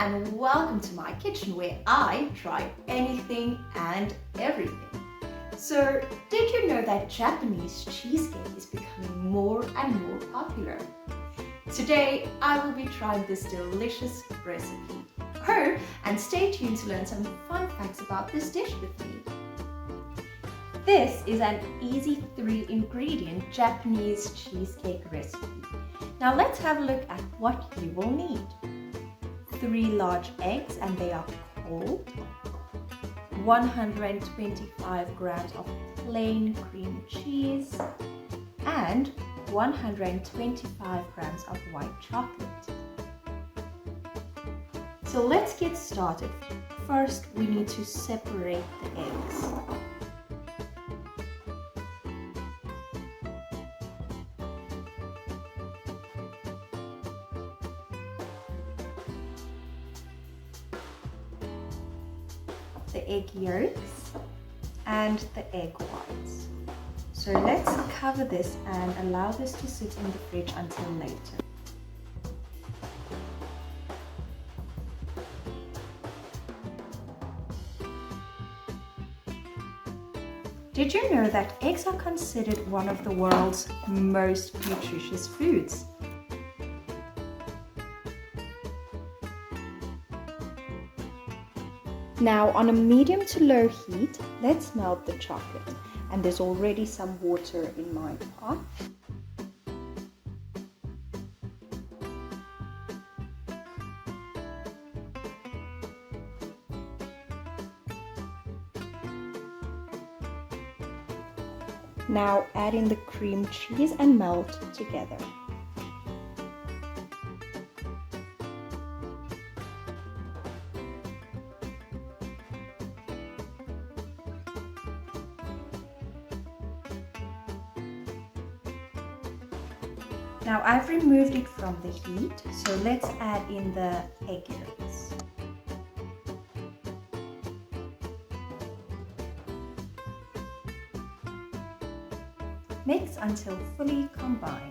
and welcome to my kitchen where I try anything and everything. So, did you know that Japanese cheesecake is becoming more and more popular? Today, I will be trying this delicious recipe. Oh, and stay tuned to learn some fun facts about this dish with me. This is an easy 3-ingredient Japanese cheesecake recipe. Now let's have a look at what you will need. 3 large eggs, and they are cold. 125 grams of plain cream cheese and 125 grams of white chocolate. So let's get started. First, we need to separate the eggs. The egg yolks and the egg whites. So let's cover this and allow this to sit in the fridge until later. Did you know that eggs are considered one of the world's most nutritious foods? Now on a medium to low heat, let's melt the chocolate. And there's already some water in my pot. Now add in the cream cheese and melt together. Now I've removed it from the heat, so let's add in the egg yolks. Mix until fully combined.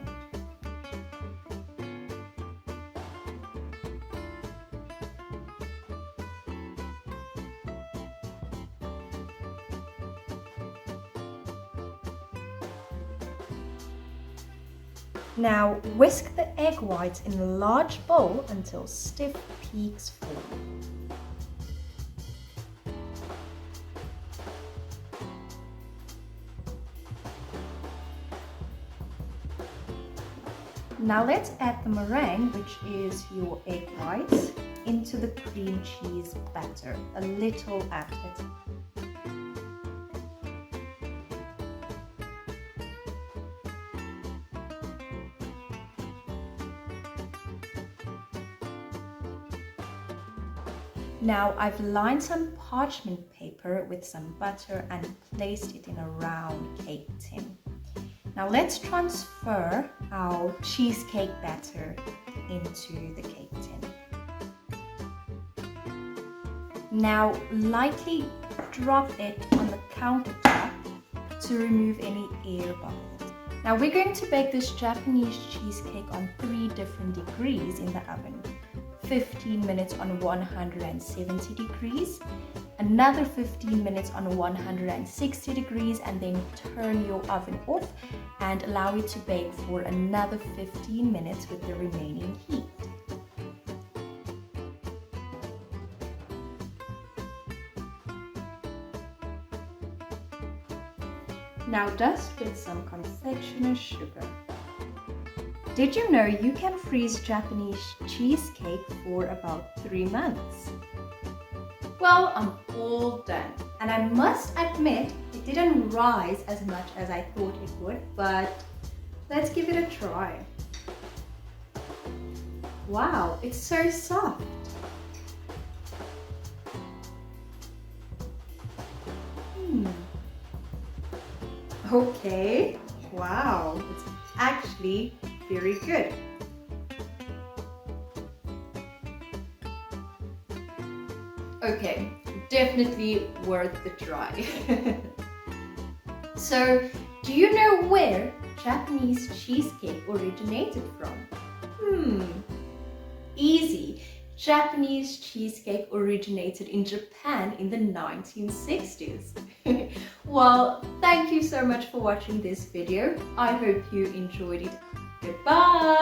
Now whisk the egg whites in a large bowl until stiff peaks form. Now let's add the meringue, which is your egg whites, into the cream cheese batter, a little at a time. Now I've lined some parchment paper with some butter and placed it in a round cake tin. Now let's transfer our cheesecake batter into the cake tin. Now lightly drop it on the countertop to remove any air bubbles. Now we're going to bake this Japanese cheesecake on 3 different degrees in the oven. 15 minutes on 170 degrees, another 15 minutes on 160 degrees, and then turn your oven off and allow it to bake for another 15 minutes with the remaining heat. Now dust with some confectioner sugar. Did you know you can freeze Japanese cheesecake for about 3 months? Well, I'm all done. And I must admit, it didn't rise as much as I thought it would, but let's give it a try. Wow, it's so soft. Okay, wow, it's actually very good. Okay, definitely worth the try. So, do you know where Japanese cheesecake originated from? Easy. Japanese cheesecake originated in Japan in the 1960s. Well, thank you so much for watching this video. I hope you enjoyed it. Goodbye!